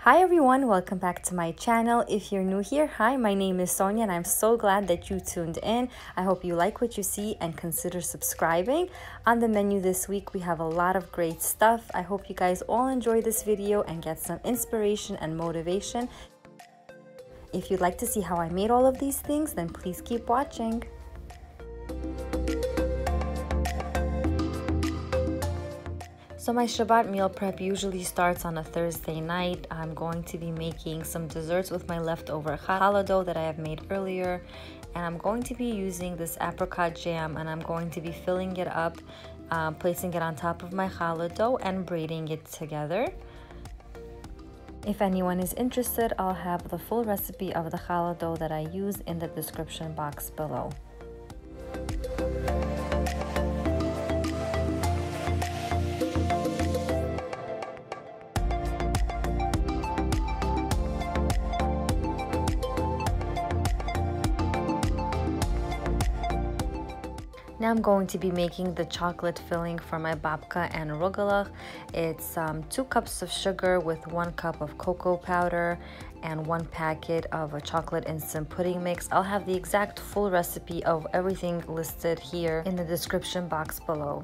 Hi everyone, welcome back to my channel. If you're new here, hi, my name is Sonya and I'm so glad that you tuned in. I hope you like what you see and consider subscribing. On the menu this week, we have a lot of great stuff. I hope you guys all enjoy this video and get some inspiration and motivation. If you'd like to see how I made all of these things, then please keep watching. So my Shabbat meal prep usually starts on a Thursday night. I'm going to be making some desserts with my leftover challah dough that I have made earlier. And I'm going to be using this apricot jam and I'm going to be filling it up, placing it on top of my challah dough and braiding it together. If anyone is interested, I'll have the full recipe of the challah dough that I use in the description box below. Now I'm going to be making the chocolate filling for my babka and RUGALACH. It's 2 cups of sugar with 1 cup of cocoa powder and 1 packet of a chocolate instant pudding mix. I'll have the exact full recipe of everything listed here in the description box below.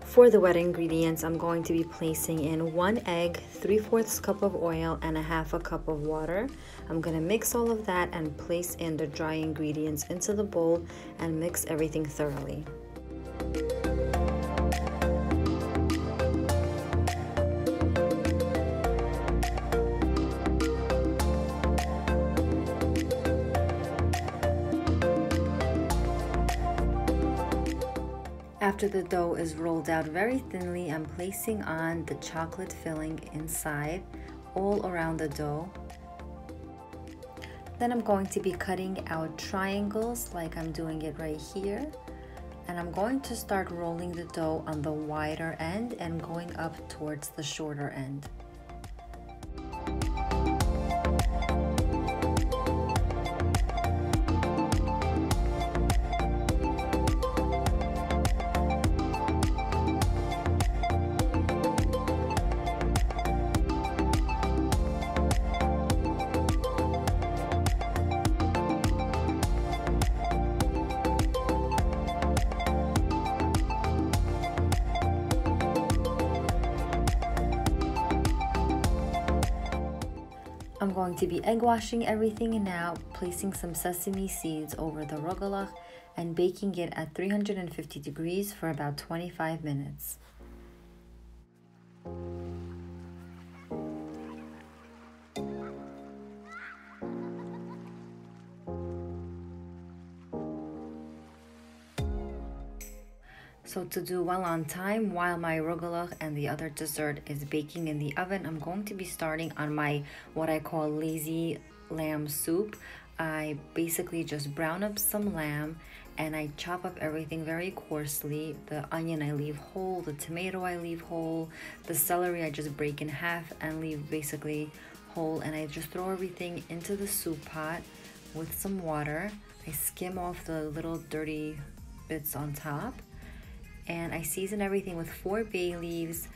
For the wet ingredients, I'm going to be placing in 1 egg, 3/4 cup of oil, and 1/2 cup of water. I'm going to mix all of that and place in the dry ingredients into the bowl and mix everything thoroughly. After the dough is rolled out very thinly, I'm placing on the chocolate filling inside, all around the dough. Then I'm going to be cutting out triangles like I'm doing it right here. And I'm going to start rolling the dough on the wider end and going up towards the shorter end. I'm going to be egg washing everything now, placing some sesame seeds over the RUGALACH and baking it at 350 degrees for about 25 minutes. So to do well on time, while my RUGALACH and the other dessert is baking in the oven, I'm going to be starting on my what I call lazy lamb soup. I basically just brown up some lamb and I chop up everything very coarsely. The onion I leave whole, the tomato I leave whole, the celery I just break in half and leave basically whole, and I just throw everything into the soup pot with some water. I skim off the little dirty bits on top. And I season everything with 4 bay leaves,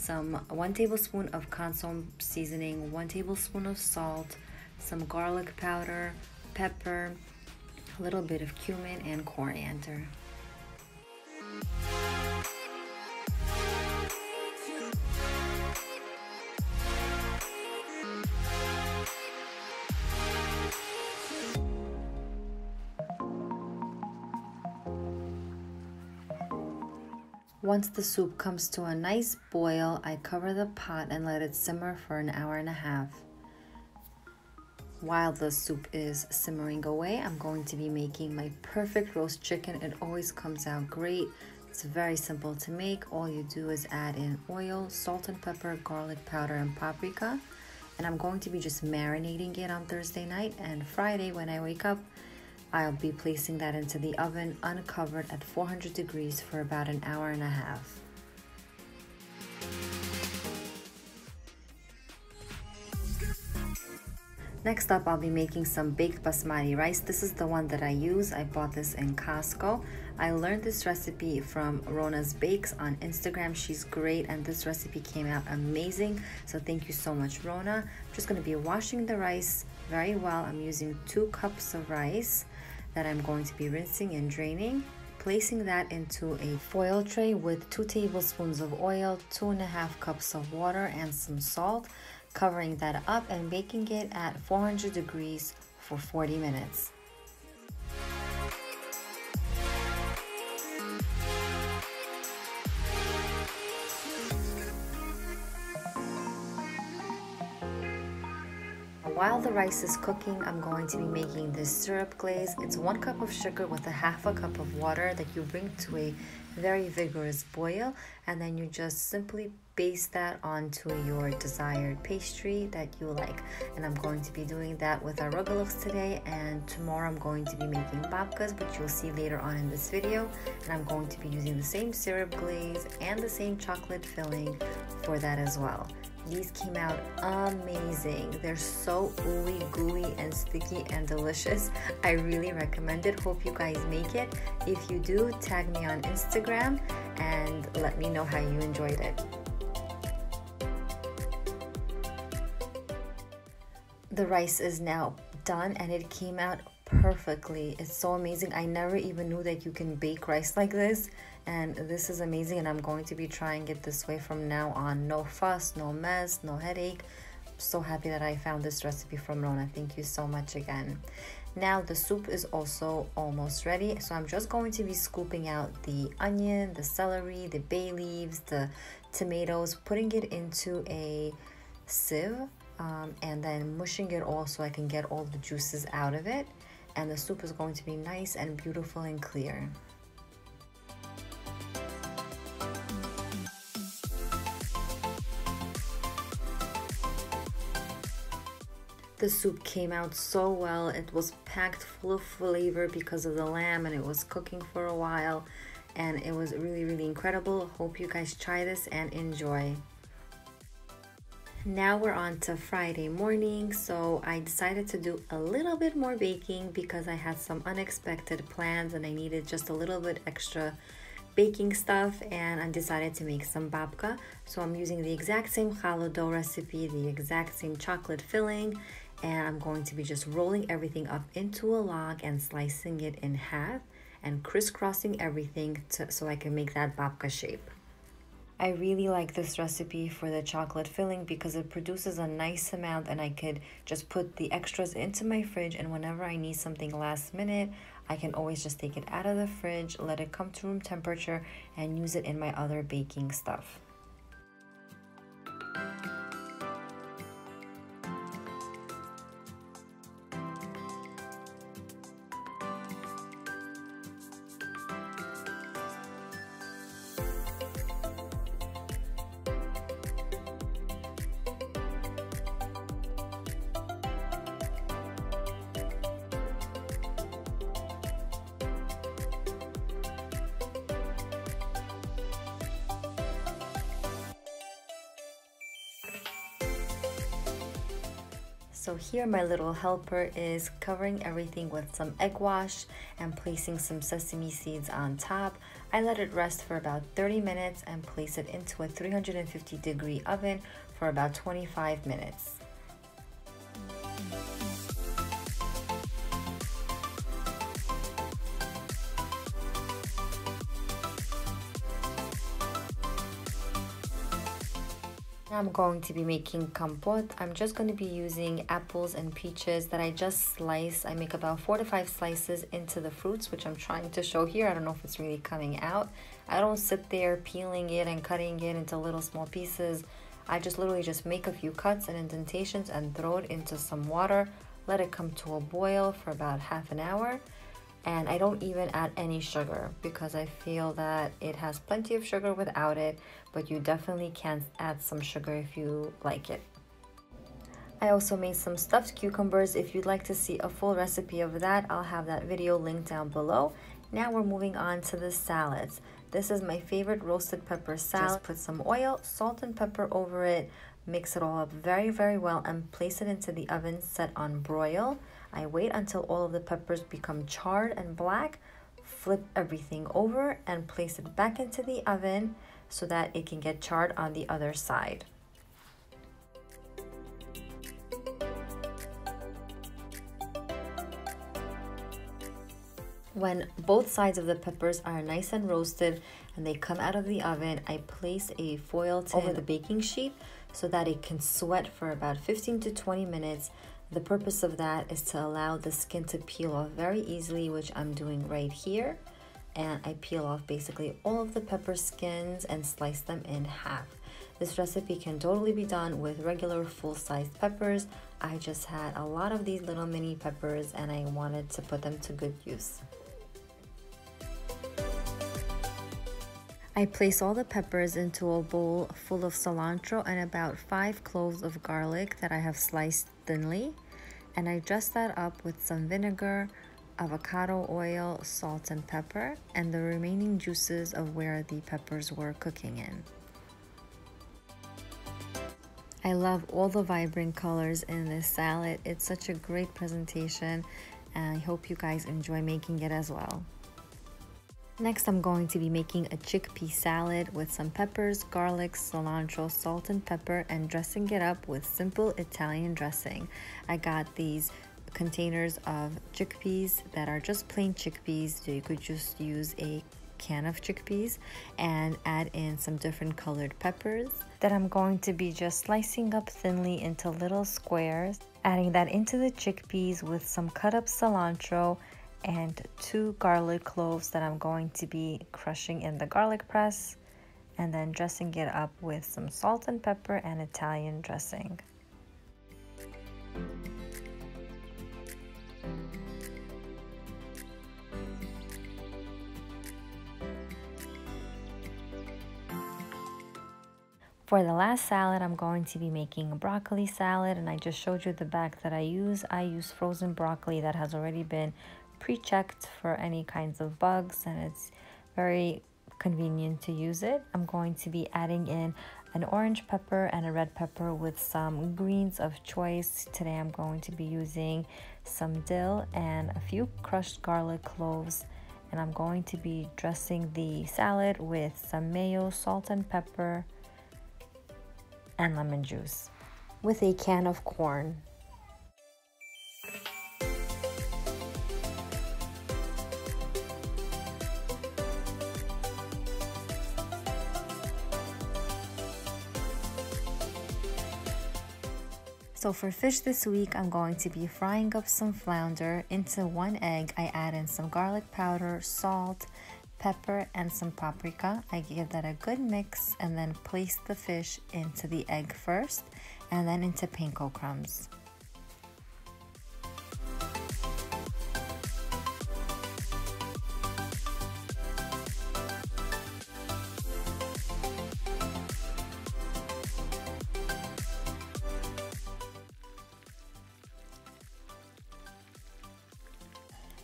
1 tablespoon of CONSOME seasoning, 1 tablespoon of salt, some garlic powder, pepper, a little bit of cumin and coriander. Once the soup comes to a nice boil, I cover the pot and let it simmer for an hour and a half. While the soup is simmering away, I'm going to be making my perfect roast chicken. It always comes out great. It's very simple to make. All you do is add in oil, salt and pepper, garlic powder, and paprika. And I'm going to be just marinating it on Thursday night, and Friday when I wake up, I'll be placing that into the oven uncovered at 400 degrees for about an hour and a half. Next up, I'll be making some baked basmati rice. This is the one that I use. I bought this in Costco. I learned this recipe from Rona's Bakes on Instagram. She's great, and this recipe came out amazing. So thank you so much, Rona. I'm just gonna be washing the rice very well. I'm using 2 cups of rice that I'm going to be rinsing and draining. Placing that into a foil tray with 2 tablespoons of oil, 2.5 cups of water, and some salt. Covering that up and baking it at 400 degrees for 40 minutes. While the rice is cooking, I'm going to be making this syrup glaze. It's 1 cup of sugar with 1/2 cup of water that you bring to a very vigorous boil, and then you just simply baste that onto your desired pastry that you like. And I'm going to be doing that with our rugalachs today, and tomorrow I'm going to be making babkas, which you'll see later on in this video. And I'm going to be using the same syrup glaze and the same chocolate filling for that as well. These came out amazing. They're so ooey gooey and sticky and delicious. I really recommend it. Hope you guys make it. If you do, tag me on Instagram and let me know how you enjoyed it. The rice is now done and it came out perfectly. It's so amazing. I never even knew that you can bake rice like this, and this is amazing, and I'm going to be trying it this way from now on. No fuss, no mess, no headache. I'm so happy that I found this recipe from Rona. Thank you so much again. Now the soup is also almost ready, so I'm just going to be scooping out the onion, the celery, the bay leaves, the tomatoes, putting it into a sieve, and then mushing it all so I can get all the juices out of it. And the soup is going to be nice and beautiful and clear. The soup came out so well. It was packed full of flavor because of the lamb, and it was cooking for a while, and it was really incredible. Hope you guys try this and enjoy. Now we're on to Friday morning, so I decided to do a little bit more baking because I had some unexpected plans and I needed just a little bit extra baking stuff, and I decided to make some babka. So I'm using the exact same challah dough recipe, the exact same chocolate filling, and I'm going to be just rolling everything up into a log and slicing it in half and crisscrossing everything so I can make that babka shape. I really like this recipe for the chocolate filling because it produces a nice amount, and I could just put the extras into my fridge, and whenever I need something last minute, I can always just take it out of the fridge, let it come to room temperature, and use it in my other baking stuff. So here my little helper is covering everything with some egg wash and placing some sesame seeds on top. I let it rest for about 30 minutes and place it into a 350-degree oven for about 25 minutes. I'm going to be making compote. I'm just going to be using apples and peaches that I just slice. I make about 4 to 5 slices into the fruits, which I'm trying to show here. I don't know if it's really coming out. I don't sit there peeling it and cutting it into little small pieces. I just literally just make a few cuts and indentations and throw it into some water. Let it come to a boil for about half an hour. And I don't even add any sugar because I feel that it has plenty of sugar without it, but you definitely can add some sugar if you like it. I also made some stuffed cucumbers. If you'd like to see a full recipe of that, I'll have that video linked down below. Now we're moving on to the salads. This is my favorite roasted pepper salad. Just put some oil, salt and pepper over it, Mix it all up very well and place it into the oven set on broil. I wait until all of the peppers become charred and black, flip everything over and place it back into the oven so that it can get charred on the other side. When both sides of the peppers are nice and roasted and they come out of the oven, I place a foil tin over the baking sheet so that it can sweat for about 15 to 20 minutes. The purpose of that is to allow the skin to peel off very easily, which I'm doing right here. And I peel off basically all of the pepper skins and slice them in half. This recipe can totally be done with regular full-sized peppers. I just had a lot of these little mini peppers and I wanted to put them to good use. I place all the peppers into a bowl full of cilantro and about 5 cloves of garlic that I have sliced thinly. And I dress that up with some vinegar, avocado oil, salt and pepper, and the remaining juices of where the peppers were cooking in. I love all the vibrant colors in this salad. It's such a great presentation and I hope you guys enjoy making it as well. Next, I'm going to be making a chickpea salad with some peppers, garlic, cilantro, salt and pepper, and dressing it up with simple Italian dressing. I got these containers of chickpeas that are just plain chickpeas, so you could just use a can of chickpeas and add in some different colored peppers that I'm going to be just slicing up thinly into little squares, adding that into the chickpeas with some cut up cilantro and 2 garlic cloves that I'm going to be crushing in the garlic press, and then dressing it up with some salt and pepper and Italian dressing. For the last salad, I'm going to be making a broccoli salad, and I just showed you the bag that I use. I use frozen broccoli that has already been pre-checked for any kinds of bugs, and it's very convenient to use it. I'm going to be adding in an orange pepper and a red pepper with some greens of choice. Today I'm going to be using some dill and a few crushed garlic cloves, and I'm going to be dressing the salad with some mayo, salt and pepper, and lemon juice with a can of corn. So for fish this week, I'm going to be frying up some flounder. Into 1 egg, I add in some garlic powder, salt, pepper, and some paprika. I give that a good mix and then place the fish into the egg first and then into panko crumbs.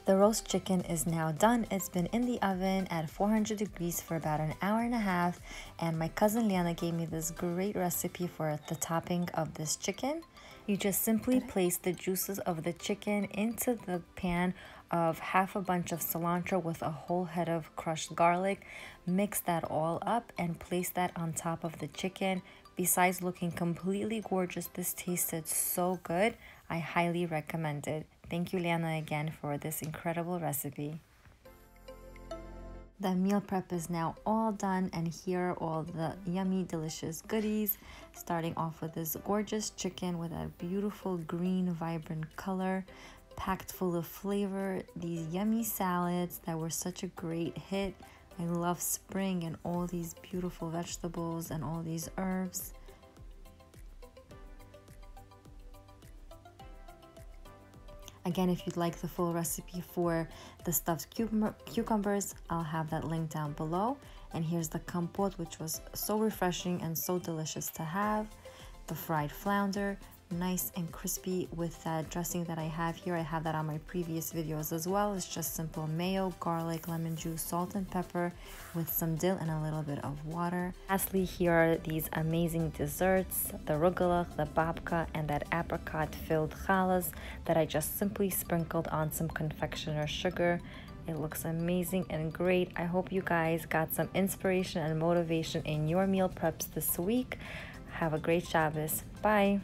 The roast chicken is now done. It's been in the oven at 400 degrees for about an hour and a half, and my cousin Liana gave me this great recipe for the topping of this chicken. You just simply place the juices of the chicken into the pan of half a bunch of cilantro with a whole head of crushed garlic. Mix that all up and place that on top of the chicken. Besides looking completely gorgeous, this tasted so good. I highly recommend it. Thank you, Liana, again for this incredible recipe. The meal prep is now all done, and here are all the yummy, delicious goodies. Starting off with this gorgeous chicken with a beautiful green, vibrant color, packed full of flavor. These yummy salads that were such a great hit. I love spring and all these beautiful vegetables and all these herbs. Again, if you'd like the full recipe for the stuffed cucumbers, I'll have that link down below. And here's the compote, which was so refreshing and so delicious to have. The fried flounder, nice and crispy with that dressing that I have here. I have that on my previous videos as well. It's just simple mayo, garlic, lemon juice, salt and pepper with some dill and a little bit of water. Lastly, here are these amazing desserts, the rugalach, the babka, and that apricot filled challahs that I just simply sprinkled on some confectioner sugar. It looks amazing and great. I hope you guys got some inspiration and motivation in your meal preps this week. Have a great Shabbos. Bye.